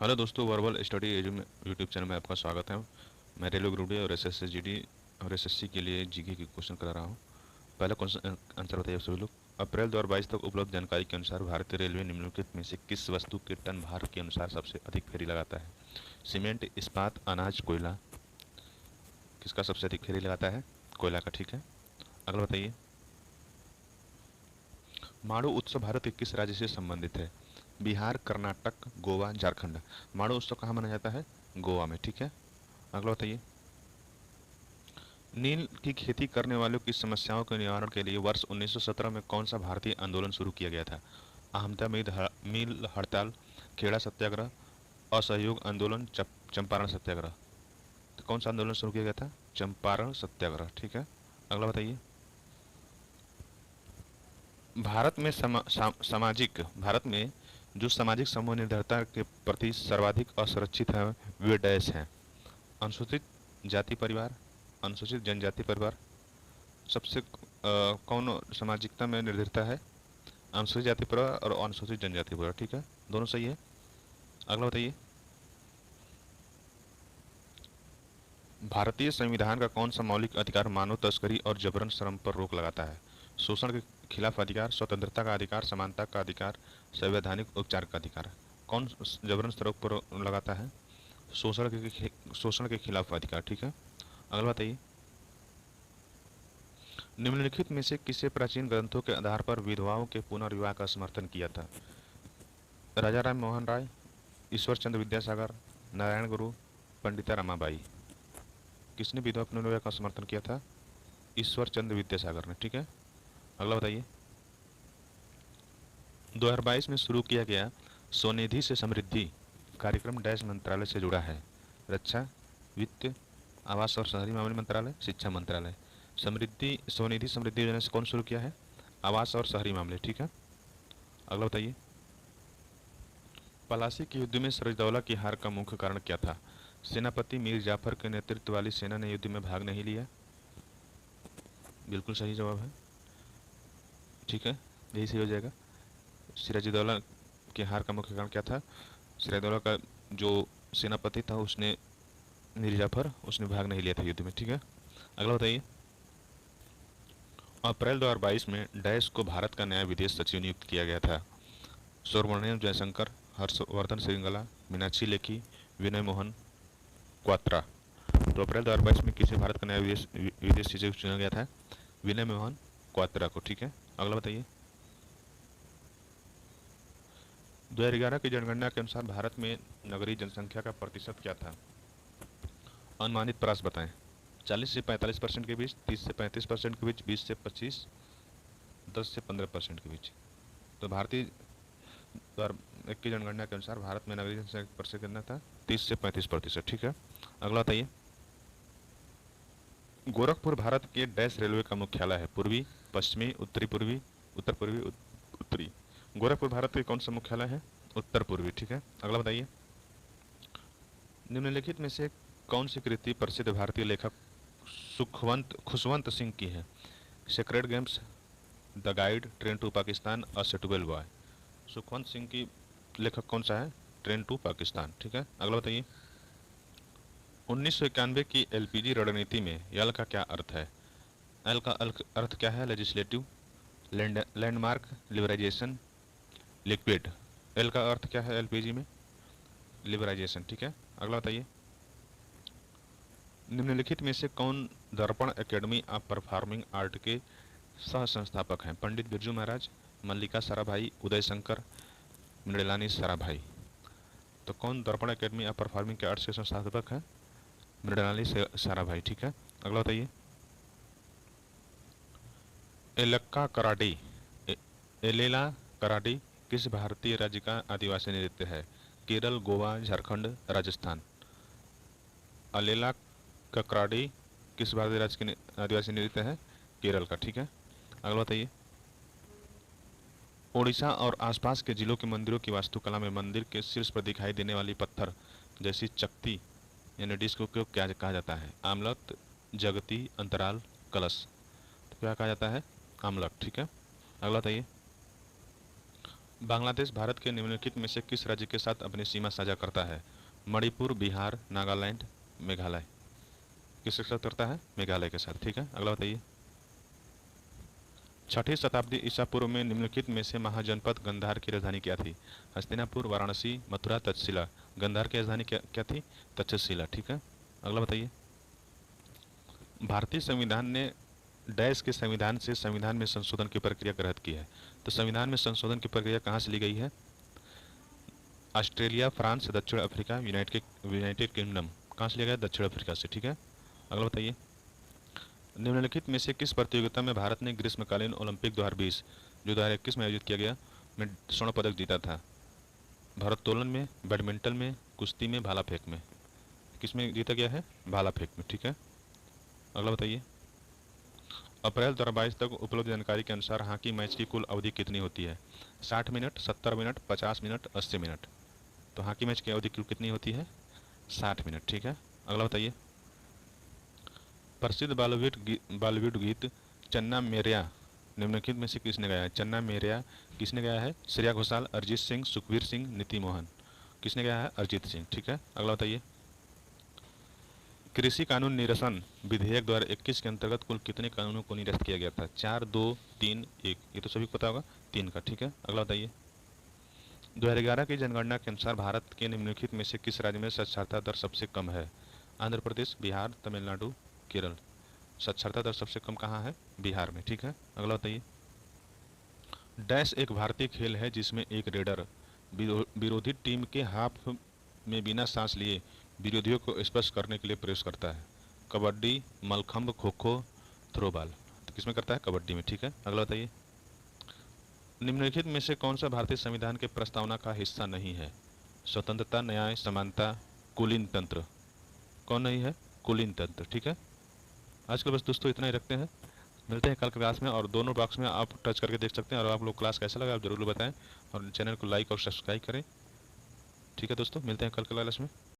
Hello दोस्तों, verbal study edu में YouTube channel में आपका स्वागत है। मैं रेलवे ग्रुप डी और एसएससी जीडी और एसएससी के लिए जीके के क्वेश्चन करा रहा हूँ। पहला क्वेश्चन आंसर बताइए सभी लोग। अप्रैल 2022 तक उपलब्ध जानकारी के अनुसार भारतीय रेलवे निम्नलिखित में से किस वस्तु के टन भार के अनुसार सबसे अधिक फेरी लगाता है? सीमेंट, इस्पात, अनाज, कोयला। किसका सबसे अधिक फेरी लगाता है? कोयला का। ठीक है, अगला बताइए। माणो उत्सव भारत के किस राज्य से संबंधित है? बिहार, कर्नाटक, गोवा, झारखंड। माणो उत्सव कहाँ मनाया जाता है? गोवा में। ठीक है, अगला बताइए। नील की खेती करने वालों की समस्याओं के निवारण के लिए वर्ष 1917 में कौन सा भारतीय आंदोलन शुरू किया गया था? अहमदा मिल हड़ताल, खेड़ा सत्याग्रह, असहयोग आंदोलन, चंपारण सत्याग्रह। तो कौन सा आंदोलन शुरू किया गया था? चंपारण सत्याग्रह। ठीक है, अगला बताइए। भारत में जो सामाजिक समूह निर्धरता के प्रति सर्वाधिक असुरक्षित है वे डैश हैं? अनुसूचित जाति परिवार, अनुसूचित जनजाति परिवार। सबसे कौन सामाजिकता में निर्धरता है? अनुसूचित जाति परिवार और अनुसूचित जनजाति परिवार। ठीक है, दोनों सही है। अगला बताइए। भारतीय संविधान का कौन सा मौलिक अधिकार मानव तस्करी और जबरन श्रम पर रोक लगाता है? शोषण के खिलाफ अधिकार, स्वतंत्रता का अधिकार, समानता का अधिकार, संवैधानिक उपचार का अधिकार। कौन जबरन श्रम पर लगाता है? शोषण के खिलाफ अधिकार। ठीक है, अगला बताइए। निम्नलिखित में से किसे प्राचीन ग्रंथों के आधार पर विधवाओं के पुनर्विवाह का समर्थन किया था? राजा राम मोहन राय, ईश्वर चंद्र विद्यासागर, नारायण गुरु, पंडिता रमाबाई। किसने विधवा पुनर्विवाह का समर्थन किया था? ईश्वर चंद्र विद्यासागर ने। ठीक है, अगला बताइए। 2022 में शुरू किया गया स्वनिधि से समृद्धि कार्यक्रम डैश मंत्रालय से जुड़ा है? रक्षा, वित्त, आवास और शहरी मामले मंत्रालय, शिक्षा मंत्रालय। स्वनिधि समृद्धि योजना से कौन शुरू किया है? आवास और शहरी मामले। ठीक है, अगला बताइए। पलासी के युद्ध में सिराजदौला की हार का मुख्य कारण क्या था? सेनापति मीर जाफर के नेतृत्व वाली सेना ने युद्ध में भाग नहीं लिया। बिल्कुल सही जवाब है। ठीक है, यही सही हो जाएगा। सिराजदौला की हार का मुख्य कारण क्या था? सिराजदौला का जो सेनापति था उसने मीर जाफर उसने भाग नहीं लिया था युद्ध में। ठीक है, अगला बताइए। अप्रैल 2022 में डैश को भारत का नया विदेश सचिव नियुक्त किया गया था? सुब्रमण्यम जयशंकर, हर्षवर्धन श्रृंगला, मीनाक्षी लेखी, विनय मोहन क्वात्रा। तो अप्रैल 2022 में किसे भारत का नया विदेश सचिव चुना गया था? विनय मोहन क्वात्रा को। ठीक है, अगला बताइए। 2011 की जनगणना के अनुसार भारत में नगरीय जनसंख्या का प्रतिशत क्या था? अनुमानित प्रास बताएं। 40 से 45% के बीच, 30 से 35% के बीच, 20 से 25, 10 से 15% के बीच। तो भारतीय 2001 की जनगणना के अनुसार भारत में नगरीय जनसंख्या का प्रतिशत कितना था? 30 से 35%। ठीक है, अगला बताइए। गोरखपुर भारत के डैश रेलवे का मुख्यालय है? पूर्वी, पश्चिमी, उत्तरी पूर्वी, उत्तर पूर्वी, उत्तरी। गोरखपुर भारत के कौन सा मुख्यालय है? उत्तर पूर्वी। ठीक है, अगला बताइए। निम्नलिखित में से कौन सी कृति प्रसिद्ध भारतीय लेखक खुशवंत सिंह की है? Sacred games, the guide, train to Pakistan, a suitable boy. Sukhwant Singh की लेखक कौन सा है? Train to Pakistan. ठीक है, अगला बताइए। 1991 की एलपीजी रणनीति में यल का क्या अर्थ है? एल का अर्थ क्या है? Legislative, landmark, liberalisation, liquid. L का अर्थ क्या है एलपीजी में? लिबराइजेशन। ठीक है, अगला बताइए। निम्नलिखित में से कौन दर्पण एकेडमी ऑफ परफॉर्मिंग आर्ट के सह संस्थापक हैं? पंडित बिरजू महाराज, मल्लिका साराभाई, उदय शंकर, मृणालिनी साराभाई। तो कौन दर्पण एकेडमी ऑफ परफॉर्मिंग के आर्ट्स के संस्थापक हैं? मृणालिनी साराभाई। ठीक है, अगला बताइए। एलक्का कराडी एलेला कराडी किस भारतीय राज्य का आदिवासी नृत्य है? केरल, गोवा, झारखंड, राजस्थान। अलेला कराडी किस भारतीय राज्य के आदिवासी नृत्य है? केरल का। ठीक है, अगला बताइए। ओडिशा और आसपास के जिलों के मंदिरों की वास्तुकला में मंदिर के शीर्ष पर दिखाई देने वाली पत्थर जैसी चकती यानी डिस्क को क्या कहा जाता है? आमलक, जगती, अंतराल, कलश। तो क्या कहा जाता है? आमलक। ठीक है, अगला बताइए। बांग्लादेश भारत के निम्नलिखित में से किस राज्य के साथ अपनी सीमा साझा करता है? मणिपुर, बिहार, नागालैंड, मेघालय। किसके साथ करता है? मेघालय के साथ। ठीक है, अगला बताइए। 6ठी शताब्दी ईसा पूर्व में निम्नलिखित में से महाजनपद गंधार की राजधानी क्या थी? हस्तिनापुर, वाराणसी, मथुरा, तक्षशिला। गंधार की राजधानी क्या थी? तक्षशिला। ठीक है, अगला बताइए। भारतीय संविधान ने डैश के संविधान से संविधान में संशोधन की प्रक्रिया ग्रहित की है। तो संविधान में संशोधन की प्रक्रिया कहाँ से ली गई है? ऑस्ट्रेलिया, फ्रांस, दक्षिण अफ्रीका, यूनाइटेड किंगडम। कहाँ से लिया गया? दक्षिण अफ्रीका से। ठीक है, अगला बताइए। निम्नलिखित में से किस प्रतियोगिता में भारत ने ग्रीष्मकालीन ओलंपिक 2020 जो 2021 में आयोजित किया गया में स्वर्ण पदक जीता था? भारोत्तोलन में, बैडमिंटन में, कुश्ती में, भाला फेंक में। किसमें जीता गया है? भाला फेंक में। ठीक है, अगला बताइए। अप्रैल 2022 तक उपलब्ध जानकारी के अनुसार हॉकी मैच की कुल अवधि कितनी होती है? 60 मिनट, 70 मिनट, 50 मिनट, 80 मिनट। तो हॉकी मैच की अवधि कितनी होती है? 60 मिनट। ठीक है, अगला बताइए। प्रसिद्ध बॉलीवुड गीत चन्ना मेरेया निम्नलिखित में से किसने गाया है? चन्ना मेरेया किसने गाया है? श्रेया घोषाल, अरिजीत सिंह, सुखबीर सिंह, नीति मोहन। किसने गाया है? अरिजीत सिंह। ठीक है, अगला बताइए। कृषि कानून निरसन विधेयक 2021 के अंतर्गत कुल कितने कानूनों को निरस्त किया गया था? 4, 2, 3, 1। ये तो सभी को पता होगा, 3 का। ठीक है, अगला बताइए। 2011 की जनगणना के अनुसार भारत के निम्नलिखित में से किस राज्य में साक्षरता दर सबसे कम है? आंध्र प्रदेश, बिहार, तमिलनाडु, केरल। साक्षरता दर सबसे कम कहाँ है? बिहार में। ठीक है, अगला बताइए। डैश एक भारतीय खेल है जिसमें एक रेडर विरोधी टीम के हाफ में बिना सांस लिए विरोधियों को स्पर्श करने के लिए प्रवेश करता है? कबड्डी, मलखंभ, खो खो, थ्रोबॉल। तो किसमें करता है? कबड्डी में। ठीक है, अगला बताइए। निम्नलिखित में से कौन सा भारतीय संविधान के प्रस्तावना का हिस्सा नहीं है? स्वतंत्रता, न्याय, समानता, कुलीन तंत्र। कौन नहीं है? कुलीन तंत्र। ठीक है, आज के बस दोस्तों इतना ही रखते हैं। मिलते हैं कल क्लास में, और दोनों बॉक्स में आप टच करके देख सकते हैं। और आप लोग क्लास कैसा लगा आप जरूर बताएं, और चैनल को लाइक और सब्सक्राइब करें। ठीक है दोस्तों, मिलते हैं कल क्लास में।